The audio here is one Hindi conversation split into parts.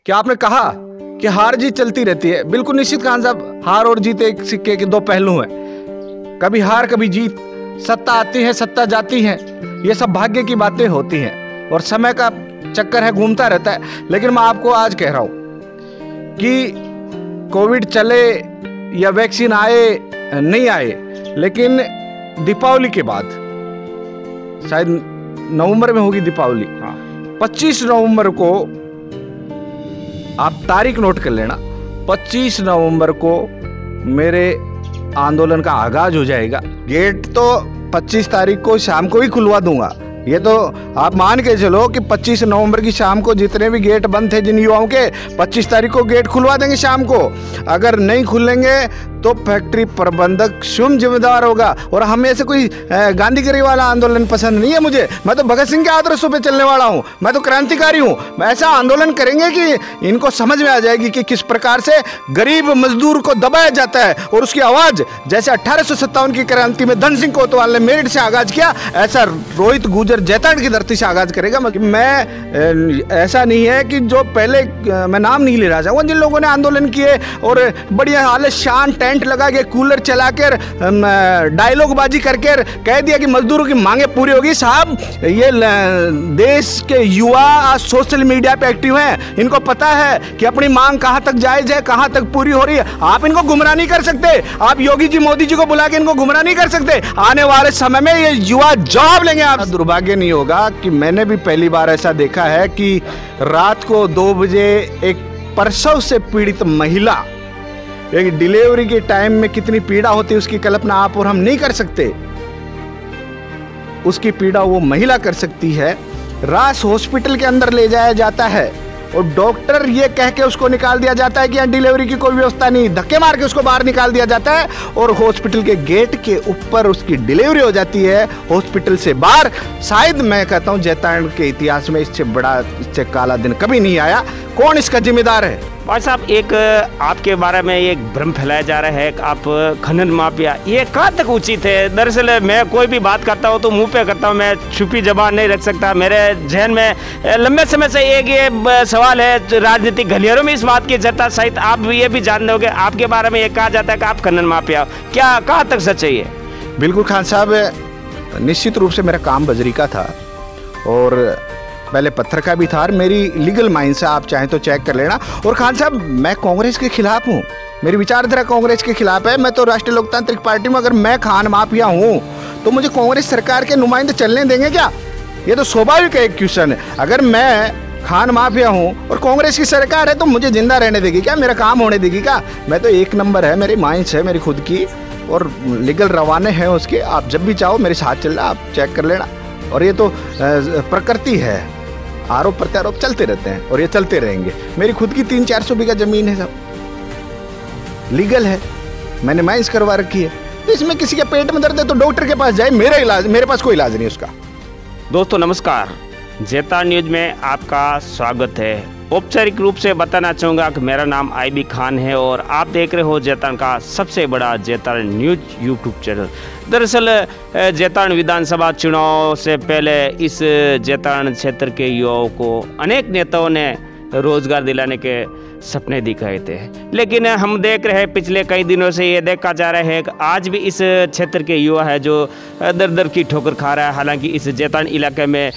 क्या आपने कहा कि हार जीत चलती रहती है? बिल्कुल निश्चित खान साहब, हार और जीत एक सिक्के के दो पहलू हैं। कभी हार कभी जीत, सत्ता आती है सत्ता जाती है, ये सब भाग्य की बातें होती हैं और समय का चक्कर है, घूमता रहता है। लेकिन मैं आपको आज कह रहा हूं कि कोविड चले या वैक्सीन आए नहीं आए, लेकिन दीपावली के बाद, शायद नवंबर में होगी दीपावली, 25 नवंबर को आप तारीख नोट कर लेना, 25 नवंबर को मेरे आंदोलन का आगाज हो जाएगा। गेट तो 25 तारीख को शाम को ही खुलवा दूंगा। ये तो आप मान के चलो कि 25 नवंबर की शाम को जितने भी गेट बंद थे जिन युवाओं के, 25 तारीख को गेट खुलवा देंगे शाम को। अगर नहीं खुलेंगे तो फैक्ट्री प्रबंधक स्वयं जिम्मेदार होगा। और हमें ऐसे कोई गांधीगिरी वाला आंदोलन पसंद नहीं है मुझे। मैं तो भगत सिंह के आदर्शों पे चलने वाला हूँ, मैं तो क्रांतिकारी हूँ। मैं ऐसा आंदोलन करेंगे कि इनको समझ में आ जाएगी कि किस प्रकार से गरीब मजदूर को दबाया जाता है और उसकी आवाज़ जैसे 1857 की क्रांति में धन सिंह कोतवाल ने मेरठ से आगाज किया, ऐसा रोहित गुर्जर जैताड़ की धरती से आगाज करेगा। मैं ऐसा नहीं है कि जो पहले, मैं नाम नहीं ले रहा चाहूँगा, जिन लोगों ने आंदोलन किए और बढ़िया आलिशान टेंट लगा के कूलर चला कर डायलॉग बाजी करके कह दिया कि मजदूरों की मांगे पूरी होगी। साहब, ये देश के युवा आज सोशल मीडिया पे एक्टिव हैं, इनको पता है कि अपनी मांग कहां तक जायज है, कहां तक पूरी हो रही है। आप इनको गुमराह नहीं कर सकते, आप योगी जी मोदी जी को बुला के इनको गुमराह नहीं कर सकते। आने वाले समय में ये युवा जवाब लेंगे। आप दुर्भाग्य नहीं होगा कि मैंने भी पहली बार ऐसा देखा है कि रात को 2 बजे एक प्रसव से पीड़ित महिला, एक डिलीवरी के टाइम में कितनी पीड़ा होती है उसकी कल्पना आप और हम नहीं कर सकते। उसकी पीड़ा वो महिला कर सकती है। रास हॉस्पिटल के अंदर ले जाया जाता है और डॉक्टर ये कह के उसको निकाल दिया जाता है कि यहाँ डिलीवरी की कोई व्यवस्था नहीं, धक्के मार के उसको बाहर निकाल दिया जाता है और हॉस्पिटल के गेट के ऊपर उसकी डिलीवरी हो जाती है हॉस्पिटल से बाहर। शायद मैं कहता हूँ जैताड़ के इतिहास में इससे बड़ा, इससे काला दिन कभी नहीं आया। कौन इसका जिम्मेदार है? भाई साहब, एक आपके बारे में एक भ्रम फैलाया जा रहा है कि आप खनन माफिया, ये कहाँ तक उचित है? दरअसल मैं कोई भी बात करता हूँ तो मुंह पे करता हूँ, मैं छुपी जबान नहीं रख सकता। मेरे जहन में लंबे समय से एक ये सवाल है, राजनीतिक गलियारों में इस बात की चर्चा, शायद आप ये भी जान रहे हो, आपके बारे में ये कहा जाता है कि आप खनन माफिया, क्या कहाँ तक सच है ये? बिल्कुल खान साहब, निश्चित रूप से मेरा काम बजरी का था और पहले पत्थर का भी था। मेरी लीगल माइंड से आप चाहें तो चेक कर लेना। और खान साहब, मैं कांग्रेस के खिलाफ हूँ, मेरी विचारधारा कांग्रेस के खिलाफ है। मैं तो राष्ट्रीय लोकतांत्रिक पार्टी में, अगर मैं खान माफिया हूँ तो मुझे कांग्रेस सरकार के नुमाइंदे चलने देंगे क्या? ये तो स्वाभाविक है, एक क्वेश्चन है। अगर मैं खान माफिया हूँ और कांग्रेस की सरकार है तो मुझे जिंदा रहने देगी क्या? मेरा काम होने देगी क्या? मैं तो एक नंबर है, मेरी माइंड है मेरी खुद की और लीगल रवाने हैं उसके। आप जब भी चाहो मेरे साथ चलना, आप चेक कर लेना। और ये तो प्रकृति है, आरोप प्रत्यारोप चलते रहते हैं और ये चलते रहेंगे। मेरी खुद की 300-400 बीघा जमीन है, सब लीगल है, मैंने माइंस करवा रखी है। इसमें किसी के पेट में दर्द है तो डॉक्टर के पास जाए, मेरा इलाज, मेरे पास कोई इलाज नहीं उसका। दोस्तों नमस्कार, जैताड़ न्यूज में आपका स्वागत है। औपचारिक रूप से बताना चाहूँगा कि मेरा नाम IB खान है और आप देख रहे हो जैताड़ का सबसे बड़ा जैताड़ न्यूज यूट्यूब चैनल। दरअसल जैताड़ विधानसभा चुनाव से पहले इस जैताड़ क्षेत्र के युवाओं को अनेक नेताओं ने रोजगार दिलाने के सपने दिखाए थे, लेकिन हम देख रहे हैं पिछले कई दिनों से ये देखा जा रहा है कि आज भी इस क्षेत्र के युवा है जो दर दर की ठोकर खा रहा है। हालांकि इस जैताड़ इलाके में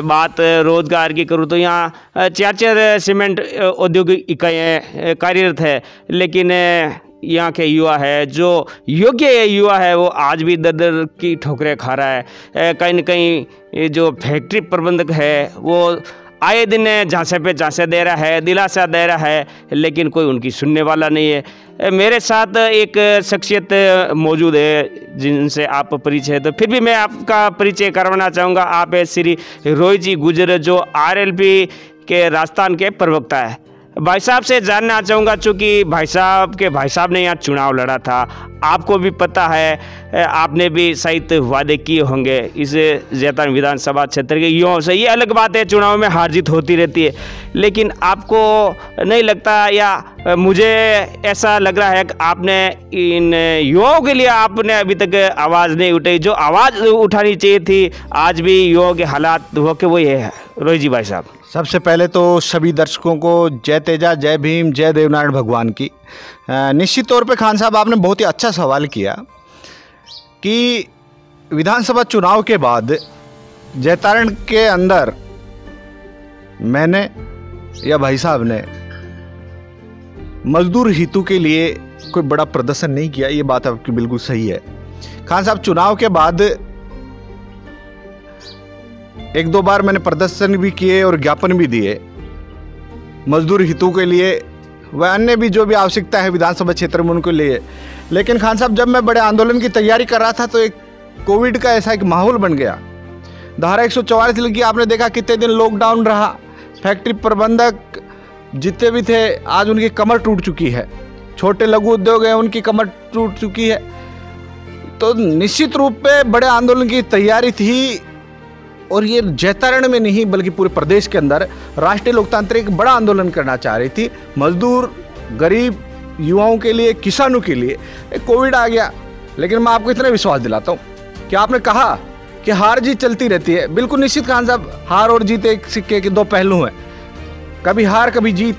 बात रोजगार की करूँ तो यहाँ 4 सीमेंट औद्योगिक इकाइयाँ कार्यरत है, लेकिन यहाँ के युवा है जो योग्य युवा है वो आज भी दर दर की ठोकरें खा रहा है। कहीं न कहीं जो फैक्ट्री प्रबंधक है वो आए दिन झांसे पे झांसे दे रहा है, दिलासा दे रहा है, लेकिन कोई उनकी सुनने वाला नहीं है। मेरे साथ एक शख्सियत मौजूद है जिनसे आप परिचय है, तो फिर भी मैं आपका परिचय करवाना चाहूँगा। आप है श्री रोहित जी गुर्जर, जो RLP के राजस्थान के प्रवक्ता है। भाई साहब से जानना चाहूँगा, चूँकि भाई साहब ने यहाँ चुनाव लड़ा था, आपको भी पता है आपने भी शायद वादे किए होंगे इस जैतारण विधानसभा क्षेत्र के युवाओं से। ये अलग बात है, चुनाव में हार जीत होती रहती है, लेकिन आपको नहीं लगता, या मुझे ऐसा लग रहा है कि आपने इन युवाओं के लिए आपने अभी तक आवाज़ नहीं उठाई, जो आवाज़ उठानी चाहिए थी? आज भी युवाओं के हालात हो के वही है। रोहित जी भाई साहब, सबसे पहले तो सभी दर्शकों को जय तेजा, जय भीम, जय देवनारायण भगवान की। निश्चित तौर पे खान साहब आपने बहुत ही अच्छा सवाल किया कि विधानसभा चुनाव के बाद जैतारण के अंदर मैंने या भाई साहब ने मजदूर हितों के लिए कोई बड़ा प्रदर्शन नहीं किया। ये बात आपकी बिल्कुल सही है खान साहब। चुनाव के बाद एक दो बार मैंने प्रदर्शन भी किए और ज्ञापन भी दिए मजदूर हितों के लिए, वह अन्य भी जो भी आवश्यकता है विधानसभा क्षेत्र में उनको लिए। लेकिन खान साहब, जब मैं बड़े आंदोलन की तैयारी कर रहा था तो एक कोविड का ऐसा एक माहौल बन गया। धारा 144 लगी, आपने देखा कितने दिन लॉकडाउन रहा। फैक्ट्री प्रबंधक जितने भी थे आज उनकी कमर टूट चुकी है, छोटे लघु उद्योग हैं उनकी कमर टूट चुकी है। तो निश्चित रूप पे बड़े आंदोलन की तैयारी थी, और ये जैतारण में नहीं बल्कि पूरे प्रदेश के अंदर राष्ट्रीय लोकतांत्रिक बड़ा आंदोलन करना चाह रही थी। मजदूर, गरीब, युवाओं के लिए, किसानों के लिए। कोविड आ गया, लेकिन मैं आपको इतना विश्वास दिलाता हूँ कि आपने कहा कि हार जीत चलती रहती है। बिल्कुल निश्चित खान साहब, हार और जीत एक सिक्के के दो पहलू हैं। कभी हार कभी जीत,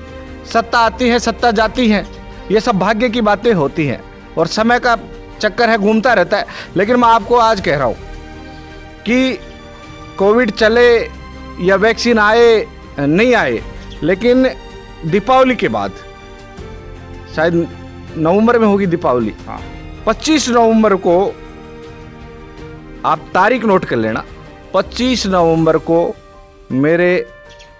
सत्ता आती है सत्ता जाती है, ये सब भाग्य की बातें होती हैं और समय का चक्कर है, घूमता रहता है। लेकिन मैं आपको आज कह रहा हूँ कि कोविड चले या वैक्सीन आए नहीं आए, लेकिन दीपावली के बाद, शायद नवंबर में होगी दीपावली, 25 नवंबर को आप तारीख नोट कर लेना, 25 नवंबर को मेरे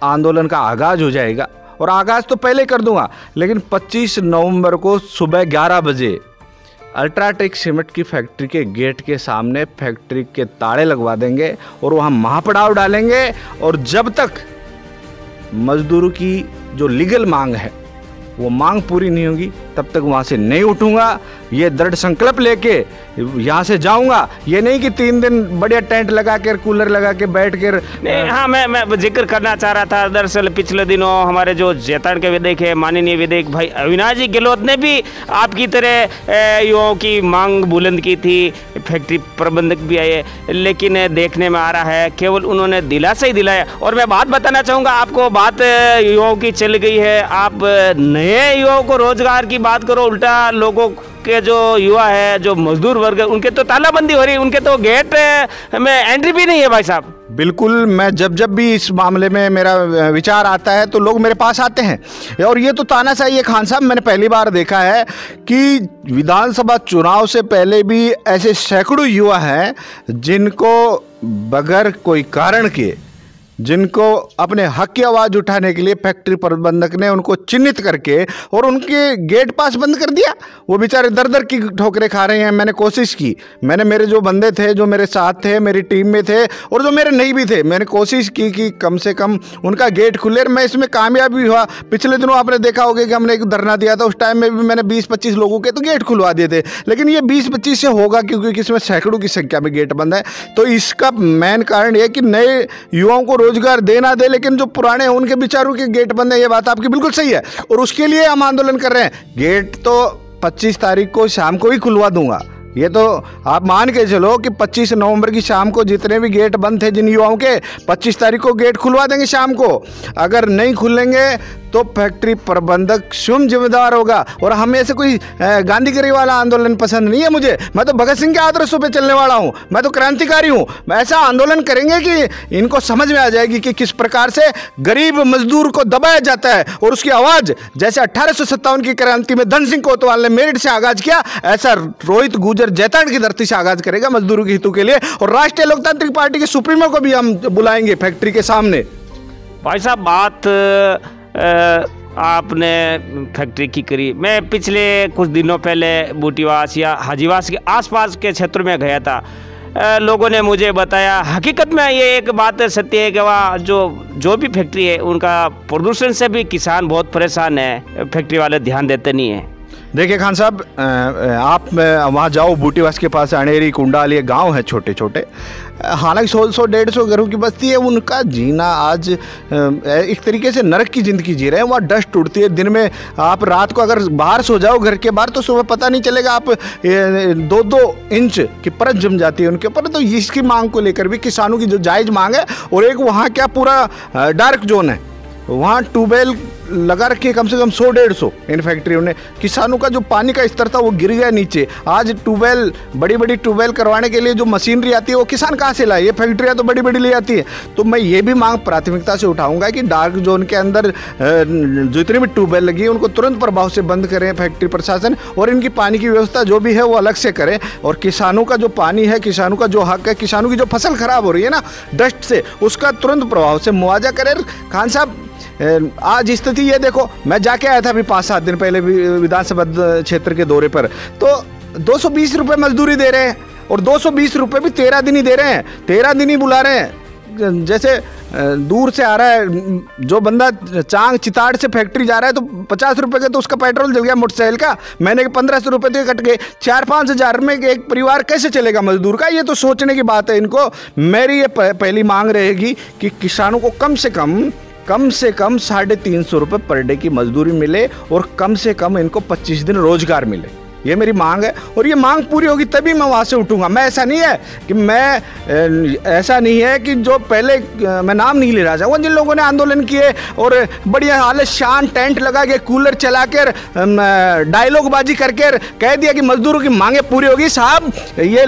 आंदोलन का आगाज हो जाएगा। और आगाज तो पहले कर दूंगा, लेकिन 25 नवंबर को सुबह 11 बजे अल्ट्राटेक सीमेंट की फैक्ट्री के गेट के सामने फैक्ट्री के ताले लगवा देंगे और वहाँ महापड़ाव डालेंगे। और जब तक मजदूरों की जो लीगल मांग है वो मांग पूरी नहीं होगी, तब तक वहाँ से नहीं उठूंगा। ये दृढ़ संकल्प लेके यहाँ से जाऊंगा। ये नहीं कि 3 दिन बढ़िया टेंट लगा कर, कूलर लगा के बैठ कर। हाँ, मैं जिक्र करना चाह रहा था। दरअसल पिछले दिनों हमारे जो जैतारण के विधायक है, माननीय विधायक भाई अविनाश जी गहलोत ने भी आपकी तरह युवाओं की मांग बुलंद की थी। फैक्ट्री प्रबंधक भी आए, लेकिन देखने में आ रहा है केवल उन्होंने दिलासा ही दिलाया। और मैं बात बताना चाहूँगा आपको, बात युवाओं की चल गई है। आप नए युवाओं को रोजगार की बात करो, उल्टा लोगों के जो युवा है, जो मजदूर वर्ग है, उनके तो तालाबंदी हो रही है, उनके तो गेट में एंट्री भी नहीं है भाई साहब। बिल्कुल, मैं जब भी इस मामले में मेरा विचार आता है तो लोग मेरे पास आते हैं। और ये तो तानाशाही है खान साहब। मैंने पहली बार देखा है कि विधानसभा चुनाव से पहले भी ऐसे सैकड़ों युवा हैं जिनको बगैर कोई कारण के, जिनको अपने हक की आवाज़ उठाने के लिए फैक्ट्री प्रबंधक ने उनको चिन्हित करके और उनके गेट पास बंद कर दिया। वो बेचारे दर दर की ठोकरें खा रहे हैं। मैंने कोशिश की, मेरे जो बंदे थे, जो मेरे साथ थे, मेरी टीम में थे और जो मेरे नहीं भी थे, मैंने कोशिश की कि कम से कम उनका गेट खुले। मैं इसमें कामयाब भी हुआ। पिछले दिनों आपने देखा होगा कि हमने एक धरना दिया था, उस टाइम में भी मैंने 20-25 लोगों के तो गेट खुलवा दिए थे। लेकिन ये 20-25 से होगा क्योंकि इसमें सैकड़ों की संख्या में गेट बंद है। तो इसका मेन कारण यह कि नए युवाओं को रोजगार देना दे, लेकिन जो पुराने हैं उनके बेचारों के गेट बंद है। ये बात आपकी बिल्कुल सही है और उसके लिए हम आंदोलन कर रहे हैं। गेट तो 25 तारीख को शाम को ही खुलवा दूंगा। ये तो आप मान के चलो कि 25 नवंबर की शाम को जितने भी गेट बंद थे जिन युवाओं के, 25 तारीख को गेट खुलवा देंगे शाम को। अगर नहीं खुलेंगे तो फैक्ट्री प्रबंधक स्वयं जिम्मेदार होगा। और हमें ऐसे कोई गांधीगिरी वाला आंदोलन पसंद नहीं है मुझे। मैं तो भगत सिंह के आदर्शों पे चलने वाला हूँ, मैं तो क्रांतिकारी हूँ। ऐसा आंदोलन करेंगे कि इनको समझ में आ जाएगी कि किस प्रकार से गरीब मजदूर को दबाया जाता है और उसकी आवाज़ जैसे 1857 की क्रांति में धन सिंह कोतवाल ने मेरठ से आगाज किया, ऐसा रोहित गुर्जर जैतारण की धरती से आगाज करेगा मजदूरों के हितों के लिए। और राष्ट्रीय लोकतांत्रिक पार्टी के सुप्रीमो को भी हम बुलाएंगे फैक्ट्री के सामने। भाई साहब, बात आपने फैक्ट्री की करी। मैं पिछले कुछ दिनों पहले बूटीवास या हाजीवास के आसपास के क्षेत्र में गया था। लोगों ने मुझे बताया, हकीकत में ये एक बात सत्य है कि वहाँ जो भी फैक्ट्री है उनका प्रदूषण से भी किसान बहुत परेशान है। फैक्ट्री वाले ध्यान देते नहीं हैं। देखिए खान साहब, आप वहाँ जाओ बूटीवास के पास, अनेरी कुंडाल, ये गांव है छोटे छोटे, हालांकि 100-150 घरों की बस्ती है। उनका जीना आज एक तरीके से नरक की ज़िंदगी जी रहे हैं। वहाँ डस्ट उड़ती है, दिन में आप रात को अगर बाहर सो जाओ घर के बाहर तो सुबह पता नहीं चलेगा, आप 2-2 इंच की परत जम जाती है उनके ऊपर। तो इसकी मांग को लेकर भी किसानों की जो जायज़ मांग है, और एक वहाँ क्या पूरा डार्क जोन है, वहाँ ट्यूबवेल लगा रखी कम से कम 100-150 इन फैक्ट्रियों ने। किसानों का जो पानी का स्तर था वो गिर गया नीचे। आज ट्यूबवेल, बड़ी बड़ी ट्यूबवेल करवाने के लिए जो मशीनरी आती है वो किसान कहाँ से लाए? ये फैक्ट्रियाँ तो बड़ी बड़ी ले आती है। तो मैं ये भी मांग प्राथमिकता से उठाऊंगा कि डार्क जोन के अंदर जितनी भी ट्यूबवेल लगी है उनको तुरंत प्रभाव से बंद करें फैक्ट्री प्रशासन, और इनकी पानी की व्यवस्था जो भी है वो अलग से करें। और किसानों का जो पानी है, किसानों का जो हक है, किसानों की जो फसल खराब हो रही है ना डस्ट से, उसका तुरंत प्रभाव से मुआवजा करें। खान साहब, आज स्थिति ये देखो, मैं जाके आया था अभी 5-7 दिन पहले विधानसभा क्षेत्र के दौरे पर, तो 220 रुपये मजदूरी दे रहे हैं, और 220 रुपये भी 13 दिन ही दे रहे हैं, 13 दिन ही बुला रहे हैं। जैसे दूर से आ रहा है जो बंदा, चांग चिताड़ से फैक्ट्री जा रहा है, तो 50 रुपये का तो उसका पेट्रोल जल गया मोटरसाइकिल का, महीने के 1500 रुपये तो कट गए। 4-5 हज़ार में एक परिवार कैसे चलेगा मजदूर का? ये तो सोचने की बात है इनको। मेरी ये पहली मांग रहेगी कि किसानों को कम से कम 350 रुपये पर डे की मजदूरी मिले, और कम से कम इनको 25 दिन रोजगार मिले। ये मेरी मांग है, और ये मांग पूरी होगी तभी मैं वहाँ से उठूँगा। मैं ऐसा नहीं है कि जो पहले मैं नाम नहीं ले रहा चाहूँगा, जिन लोगों ने आंदोलन किए और बढ़िया हाल शान टेंट लगा के कूलर चला कर डायलॉग बाजी करके कह दिया कि मजदूरों की मांगें पूरी होगी। साहब, ये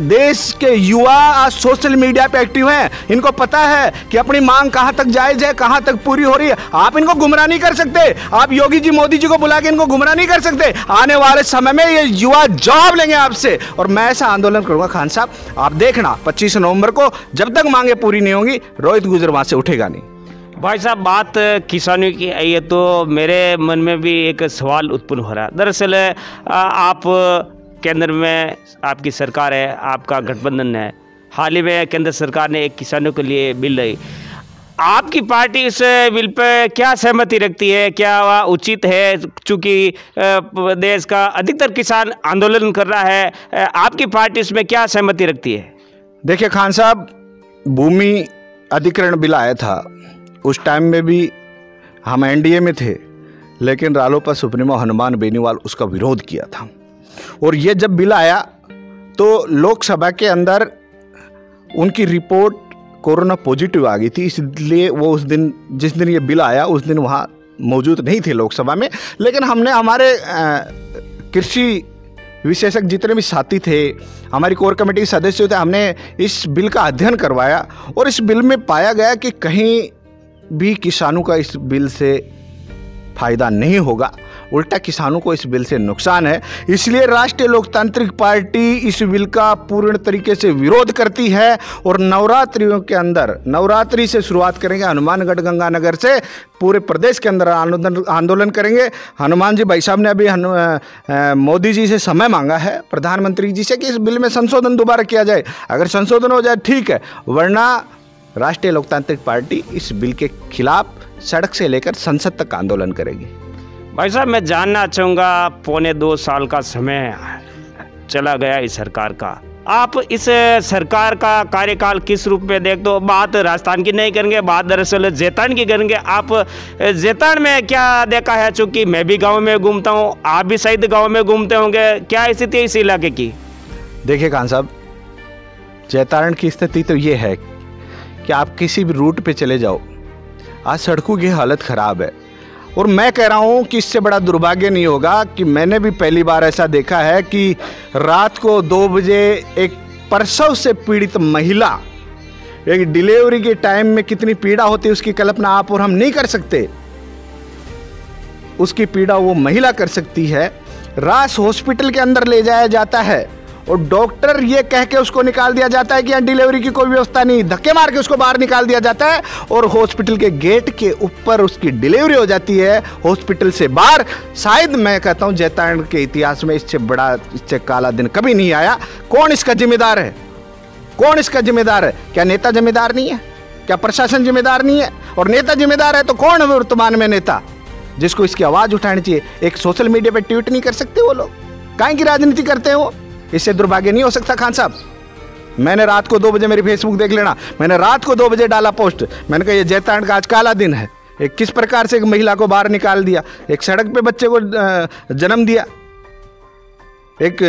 देश के युवा आज सोशल मीडिया पे एक्टिव हैं, इनको पता है कि अपनी मांग कहाँ तक जायज़ है, कहाँ तक पूरी हो रही है। आप इनको गुमराह नहीं कर सकते, आप योगी जी मोदी जी को बुला के इनको गुमराह नहीं कर सकते। आने वाले समय में ये युवा जवाब लेंगे आपसे, और मैं ऐसा आंदोलन करूंगा खान साहब, आप देखना 25 नवंबर को, जब तक मांगे पूरी नहीं होंगी रोहित गुर्जर वहां से उठेगा नहीं। भाई साहब, बात किसानों की आई है तो मेरे मन में भी एक सवाल उत्पन्न हो रहा है। दरअसल आप केंद्र में आपकी सरकार है, आपका गठबंधन है, हाल ही में केंद्र सरकार ने एक किसानों के लिए बिल लाई। आपकी पार्टी इस बिल पे क्या सहमति रखती है? क्या वह उचित है? चूँकि देश का अधिकतर किसान आंदोलन कर रहा है, आपकी पार्टी इसमें क्या सहमति रखती है? देखिए खान साहब, भूमि अधिग्रहण बिल आया था, उस टाइम में भी हम एनडीए में थे, लेकिन रालोपा सुप्रीमो हनुमान बेनीवाल उसका विरोध किया था। और ये जब बिल आया तो लोकसभा के अंदर उनकी रिपोर्ट कोरोना पॉजिटिव आ गई थी, इसलिए वो उस दिन, जिस दिन ये बिल आया उस दिन वहाँ मौजूद नहीं थे लोकसभा में। लेकिन हमने, हमारे कृषि विशेषज्ञ जितने भी साथी थे, हमारी कोर कमेटी के सदस्य थे, हमने इस बिल का अध्ययन करवाया, और इस बिल में पाया गया कि कहीं भी किसानों का इस बिल से फायदा नहीं होगा, उल्टा किसानों को इस बिल से नुकसान है। इसलिए राष्ट्रीय लोकतांत्रिक पार्टी इस बिल का पूर्ण तरीके से विरोध करती है, और नवरात्रियों के अंदर, नवरात्रि से शुरुआत करेंगे, हनुमानगढ़ गंगानगर से पूरे प्रदेश के अंदर आंदोलन करेंगे। हनुमान जी भाई साहब ने अभी मोदी जी से समय मांगा है, प्रधानमंत्री जी से, कि इस बिल में संशोधन दोबारा किया जाए। अगर संशोधन हो जाए ठीक है, वरना राष्ट्रीय लोकतांत्रिक पार्टी इस बिल के खिलाफ सड़क से लेकर संसद तक आंदोलन करेगी। भाई साहब, मैं जानना चाहूँगा, 2.25 साल का समय चला गया इस सरकार का, आप इस सरकार का कार्यकाल किस रूप में देखते हो? बात राजस्थान की नहीं करेंगे, बात दरअसल जैतान की करेंगे। आप जैतान में क्या देखा है? चूँकि मैं भी गांव में घूमता हूँ, आप भी शायद गांव में घूमते होंगे, क्या स्थिति है इस इलाके की? देखिए खान साहब, जैतारण की स्थिति तो ये है कि आप किसी भी रूट पे चले जाओ, आज सड़कों की हालत ख़राब है। और मैं कह रहा हूँ कि इससे बड़ा दुर्भाग्य नहीं होगा कि मैंने भी पहली बार ऐसा देखा है कि रात को 2 बजे एक प्रसव से पीड़ित महिला, एक डिलीवरी के टाइम में कितनी पीड़ा होती है उसकी कल्पना आप और हम नहीं कर सकते, उसकी पीड़ा वो महिला कर सकती है। रास हॉस्पिटल के अंदर ले जाया जाता है और डॉक्टर ये कह के उसको निकाल दिया जाता है कि यहाँ डिलीवरी की कोई व्यवस्था नहीं, धक्के मार के उसको बाहर निकाल दिया जाता है, और हॉस्पिटल के गेट के ऊपर उसकी डिलीवरी हो जाती है हॉस्पिटल से बाहर। शायद मैं कहता हूँ जैतारण के इतिहास में इससे बड़ा, इससे काला दिन कभी नहीं आया। कौन इसका जिम्मेदार है? कौन इसका जिम्मेदार है? क्या नेता जिम्मेदार नहीं है? क्या प्रशासन जिम्मेदार नहीं है? और नेता जिम्मेदार है तो कौन है वर्तमान में नेता? जिसको इसकी आवाज़ उठानी चाहिए। एक सोशल मीडिया पे ट्वीट नहीं कर सकते वो लोग, काहे की राजनीति करते हैं वो? इससे दुर्भाग्य नहीं हो सकता खान साहब। मैंने रात को 2 बजे, मेरी फेसबुक देख लेना, मैंने रात को 2 बजे डाला पोस्ट, मैंने कहा ये जैतारण का आज काला दिन है। एक किस प्रकार से एक महिला को बाहर निकाल दिया, एक सड़क पे बच्चे को जन्म दिया, एक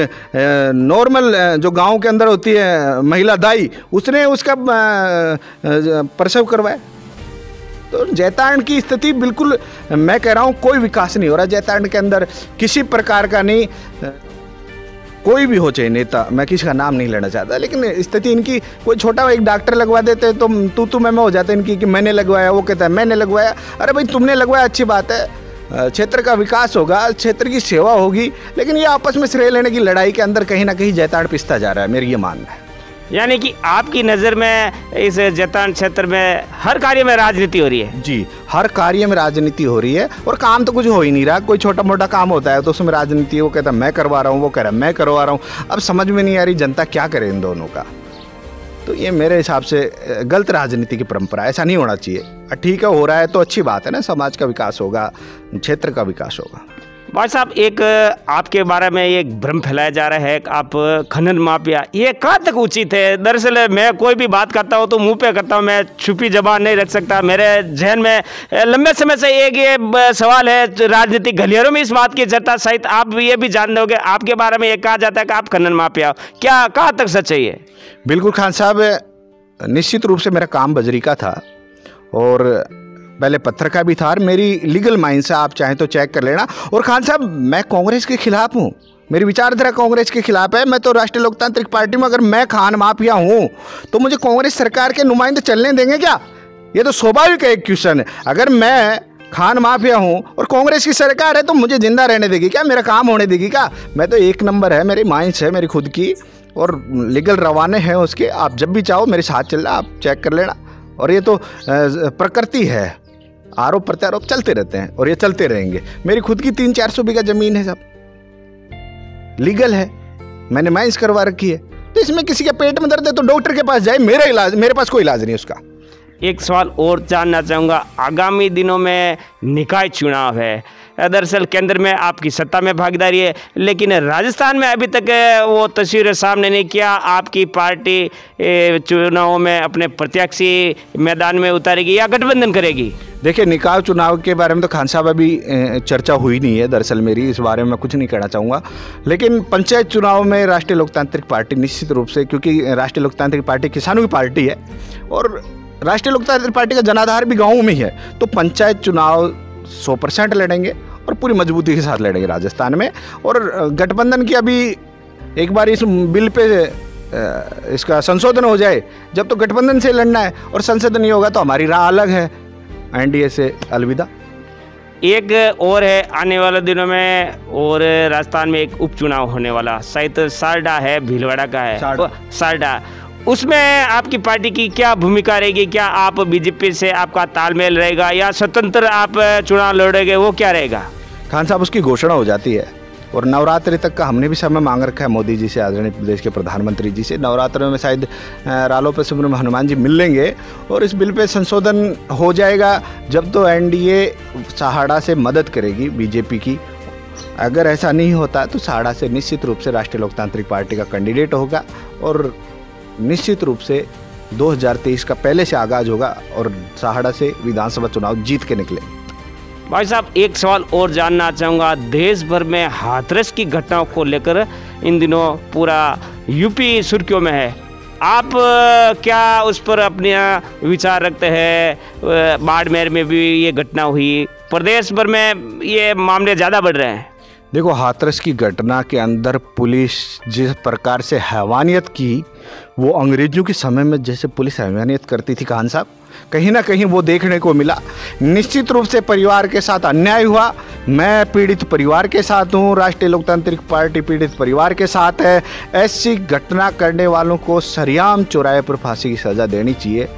नॉर्मल जो गांव के अंदर होती है महिला दाई, उसने उसका प्रसव करवाया। तो जैतारण की स्थिति बिल्कुल, मैं कह रहा हूँ कोई विकास नहीं हो रहा जैतारण के अंदर, किसी प्रकार का नहीं। कोई भी हो चाहे नेता, मैं किसी का नाम नहीं लेना चाहता, लेकिन स्थिति इनकी, कोई छोटा एक डॉक्टर लगवा देते तो तू मैं हो जाते इनकी कि मैंने लगवाया, वो कहता है मैंने लगवाया। अरे भाई तुमने लगवाया अच्छी बात है, क्षेत्र का विकास होगा, क्षेत्र की सेवा होगी, लेकिन ये आपस में श्रेय लेने की लड़ाई के अंदर कहीं ना कहीं जैतारण पिसता जा रहा है, मेरी ये मानना है। यानी कि आपकी नज़र में इस जैतारण क्षेत्र में हर कार्य में राजनीति हो रही है? जी, हर कार्य में राजनीति हो रही है, और काम तो कुछ हो ही नहीं रहा। कोई छोटा मोटा काम होता है तो उसमें राजनीति है, वो कहता है मैं करवा रहा हूँ, वो कह रहा है मैं करवा रहा हूँ। अब समझ में नहीं आ रही जनता क्या करे इन दोनों का। तो ये मेरे हिसाब से गलत राजनीति की परंपरा, ऐसा नहीं होना चाहिए। ठीक है, हो रहा है तो अच्छी बात है ना, समाज का विकास होगा, क्षेत्र का विकास होगा। भाई साहब, एक आपके बारे में एक भ्रम फैलाया जा रहा है कि आप खनन माफिया, ये कहाँ तक उचित है? दरअसल मैं कोई भी बात करता हूँ तो मुंह पे करता हूँ, मैं छुपी जबान नहीं रख सकता। मेरे जहन में लंबे समय से एक ये सवाल है, राजनीतिक गलियारों में इस बात की चर्चा, शायद आप ये भी जान दोगे, आपके बारे में ये कहा जाता है कि आप खनन माफिया, क्या कहाँ तक सच है ये? बिल्कुल खान साहब, निश्चित रूप से मेरा काम बजरी का था और पहले पत्थर का भी था, और मेरी लीगल माइंड से आप चाहें तो चेक कर लेना। और खान साहब, मैं कांग्रेस के खिलाफ हूँ, मेरी विचारधारा कांग्रेस के खिलाफ है। मैं तो राष्ट्रीय लोकतांत्रिक पार्टी में, अगर मैं खान माफिया हूँ तो मुझे कांग्रेस सरकार के नुमाइंदे चलने देंगे क्या? ये तो स्वाभाविक है, एक क्वेश्चन है। अगर मैं खान माफिया हूँ और कांग्रेस की सरकार है तो मुझे जिंदा रहने देगी क्या? मेरा काम होने देगी क्या? मैं तो एक नंबर है, मेरी माइंस है मेरी खुद की, और लीगल रवाने हैं उसके। आप जब भी चाहो मेरे साथ चलना, आप चेक कर लेना। और ये तो प्रकृति है, आरोप प्रत्यारोप चलते रहते हैं और ये चलते रहेंगे। मेरी खुद की 300-400 बीघा जमीन है, सब लीगल है, मैंने माइंस करवा रखी है। तो इसमें किसी के पेट में दर्द है तो डॉक्टर के पास जाए, मेरा इलाज, मेरे पास कोई इलाज नहीं उसका। एक सवाल और जानना चाहूँगा, आगामी दिनों में निकाय चुनाव है, दरअसल केंद्र में आपकी सत्ता में भागीदारी है, लेकिन राजस्थान में अभी तक वो तस्वीर सामने नहीं किया। आपकी पार्टी चुनावों में अपने प्रत्याशी मैदान में उतारेगी या गठबंधन करेगी? देखिए, निकाय चुनाव के बारे में तो खान साहब अभी चर्चा हुई नहीं है, दरअसल मेरी इस बारे में कुछ नहीं कहना चाहूँगा। लेकिन पंचायत चुनाव में राष्ट्रीय लोकतांत्रिक पार्टी निश्चित रूप से, क्योंकि राष्ट्रीय लोकतांत्रिक पार्टी किसानों की पार्टी है और राष्ट्रीय लोकतांत्रिक पार्टी का जनाधार भी गाँव में ही है, तो पंचायत चुनाव 100% लड़ेंगे और पूरी मजबूती के साथ लड़ेंगे राजस्थान में। और गठबंधन की अभी एक बार इस बिल पे इसका संशोधन हो जाए, जब तो गठबंधन से लड़ना है, और संशोधन नहीं होगा तो हमारी राह अलग है, एनडीए से अलविदा। एक और है, आने वाले दिनों में और राजस्थान में एक उपचुनाव होने वाला, शायद सारडा है, भीलवाड़ा का है, सारडा, उसमें आपकी पार्टी की क्या भूमिका रहेगी? क्या आप बीजेपी से आपका तालमेल रहेगा या स्वतंत्र आप चुनाव लड़ेंगे, वो क्या रहेगा? खान साहब, उसकी घोषणा हो जाती है और नवरात्रि तक का हमने भी समय मांग रखा है मोदी जी से, आदरणीय प्रदेश के प्रधानमंत्री जी से। नवरात्र में शायद रालोपा सुब्रमण्यम हनुमान जी मिल लेंगे और इस बिल पे संशोधन हो जाएगा, जब तो एनडीए सहाड़ा से मदद करेगी बीजेपी की। अगर ऐसा नहीं होता तो सहाड़ा से निश्चित रूप से राष्ट्रीय लोकतांत्रिक पार्टी का कैंडिडेट होगा और निश्चित रूप से 2023 का पहले से आगाज होगा और सहाड़ा से विधानसभा चुनाव जीत के निकले। भाई साहब, एक सवाल और जानना चाहूँगा, देश भर में हाथरस की घटनाओं को लेकर इन दिनों पूरा यूपी सुर्खियों में है, आप क्या उस पर अपने विचार रखते हैं? बाड़मेर में भी ये घटना हुई, प्रदेश भर में ये मामले ज़्यादा बढ़ रहे हैं। देखो, हाथरस की घटना के अंदर पुलिस जिस प्रकार से हैवानियत की, वो अंग्रेजों के समय में जैसे पुलिस हैवानियत करती थी खान साहब, कहीं ना कहीं वो देखने को मिला। निश्चित रूप से परिवार के साथ अन्याय हुआ। मैं पीड़ित परिवार के साथ हूँ, राष्ट्रीय लोकतांत्रिक पार्टी पीड़ित परिवार के साथ है। ऐसी घटना करने वालों को सरेआम चौराहे पर फांसी की सज़ा देनी चाहिए,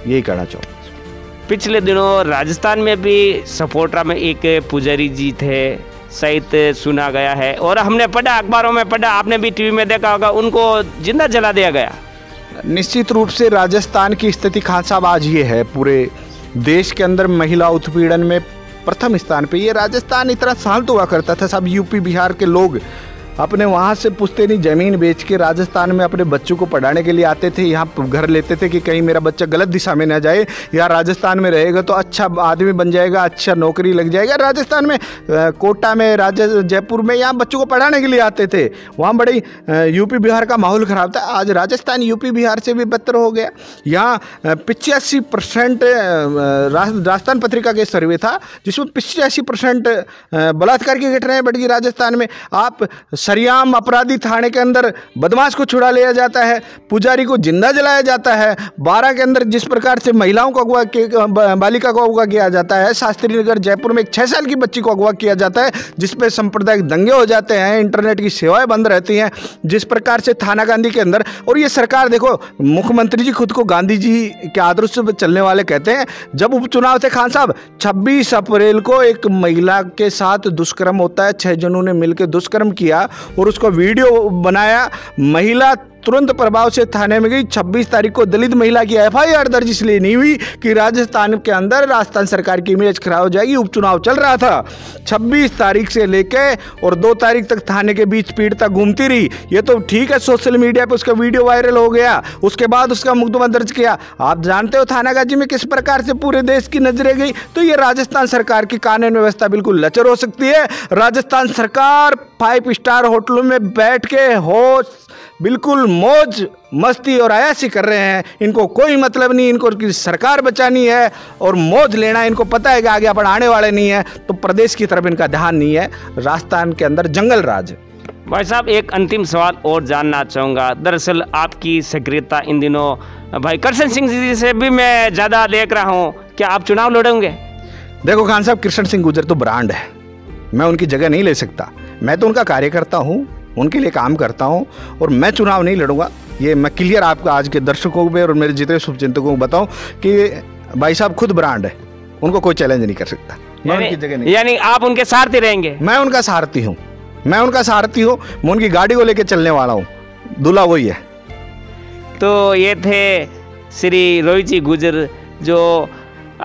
यही कहना चाहूँगा। पिछले दिनों राजस्थान में भी सपोटरा में एक पुजारी जी थे, शायद सुना गया है और हमने पढ़ा, अखबारों में पढ़ा, आपने भी टीवी में देखा होगा, उनको जिंदा जला दिया गया। निश्चित रूप से राजस्थान की स्थिति खान साहब आज ये है, पूरे देश के अंदर महिला उत्पीड़न में प्रथम स्थान पे। ये राजस्थान इतना शांत हुआ करता था, सब यूपी बिहार के लोग अपने वहाँ से पुश्तैनी ज़मीन बेच के राजस्थान में अपने बच्चों को पढ़ाने के लिए आते थे, यहाँ घर लेते थे कि कहीं मेरा बच्चा गलत दिशा में ना जाए, या राजस्थान में रहेगा तो अच्छा आदमी बन जाएगा, अच्छा नौकरी लग जाएगा। राजस्थान में कोटा में, जयपुर में यहाँ बच्चों को पढ़ाने के लिए आते थे। वहाँ बड़ी यूपी बिहार का माहौल ख़राब था। आज राजस्थान यूपी बिहार से भी बदतर हो गया। यहाँ 85% राजस्थान पत्रिका के सर्वे था जिसमें 85% बलात्कार की घटनाएं बढ़ गई राजस्थान में। आप सरियाम अपराधी थाने के अंदर बदमाश को छुड़ा लिया जाता है, पुजारी को जिंदा जलाया जाता है। 12 के अंदर जिस प्रकार से महिलाओं को बालिका को अगवा किया जाता है, शास्त्री नगर जयपुर में एक 6 साल की बच्ची को अगवा किया जाता है, जिस पे सांप्रदायिक दंगे हो जाते हैं, इंटरनेट की सेवाएं बंद रहती हैं, जिस प्रकार से थाना गांधी के अंदर। और ये सरकार देखो, मुख्यमंत्री जी खुद को गांधी जी के आदर्श से चलने वाले कहते हैं। जब उपचुनाव थे खान साहब, 26 अप्रैल को एक महिला के साथ दुष्कर्म होता है, 6 जनों ने मिलकर दुष्कर्म किया और उसको वीडियो बनाया। महिला तुरंत प्रभाव से थाने में गई। 26 तारीख को दलित महिला की FIR दर्ज इसलिए नहीं हुई कि राजस्थान के अंदर राजस्थान सरकार की इमेज खराब हो जाएगी, उपचुनाव चल रहा था। 26 तारीख से लेके और 2 तारीख तक थाने के बीच पीड़िता घूमती रही। ये तो ठीक है, सोशल मीडिया पे उसका वीडियो वायरल हो गया, उसके बाद उसका मुकदमा दर्ज किया। आप जानते हो थानागाजी में किस प्रकार से पूरे देश की नजरें गई। तो ये राजस्थान सरकार की कानून व्यवस्था बिल्कुल लचर हो सकती है। राजस्थान सरकार 5 स्टार होटलों में बैठ के होश बिल्कुल मौज मस्ती और अयाशी कर रहे हैं। इनको कोई मतलब नहीं, इनको सरकार बचानी है और मौज लेना है। इनको पता है कि आगे अपन आने वाले नहीं है, तो प्रदेश की तरफ इनका ध्यान नहीं है। राजस्थान के अंदर जंगल राज। भाई साहब, एक अंतिम सवाल और जानना चाहूँगा। दरअसल आपकी सक्रियता इन दिनों भाई कृष्ण सिंह जी से भी मैं ज़्यादा देख रहा हूँ, क्या आप चुनाव लड़ोगे? देखो खान साहब, कृष्ण सिंह गुर्जर तो ब्रांड है, मैं उनकी जगह नहीं ले सकता। मैं तो उनका कार्यकर्ता हूँ, उनके लिए काम करता हूं और मैं चुनाव नहीं लड़ूंगा। ये मैं क्लियर आपको आज के दर्शकों को और मेरे जितने शुभचिंतकों को बताऊं कि भाई साहब खुद ब्रांड है, उनको कोई चैलेंज नहीं कर सकता। मैं उनकी जगह नहीं। यानी आप उनके सारथी रहेंगे? मैं उनका सारथी हूँ, मैं उनका सारथी हूँ। मैं उनकी गाड़ी को लेकर चलने वाला हूँ, दूल्हा वही है। तो ये थे श्री रोहित जी गुर्जर, जो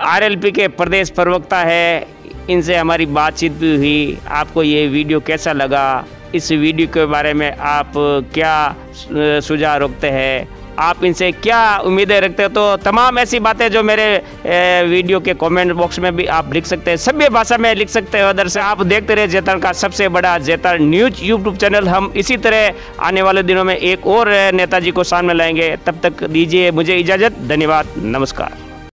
RLP के प्रदेश प्रवक्ता है। इनसे हमारी बातचीत भी हुई। आपको ये वीडियो कैसा लगा? इस वीडियो के बारे में आप क्या सुझाव रखते हैं? आप इनसे क्या उम्मीदें रखते हो? तो तमाम ऐसी बातें जो मेरे वीडियो के कमेंट बॉक्स में भी आप लिख सकते हैं, सभ्य भाषा में लिख सकते हो। उधर से आप देखते रहे जेतन का सबसे बड़ा जेतन न्यूज यूट्यूब चैनल। हम इसी तरह आने वाले दिनों में एक और नेताजी को सामने लाएंगे। तब तक दीजिए मुझे इजाज़त। धन्यवाद, नमस्कार।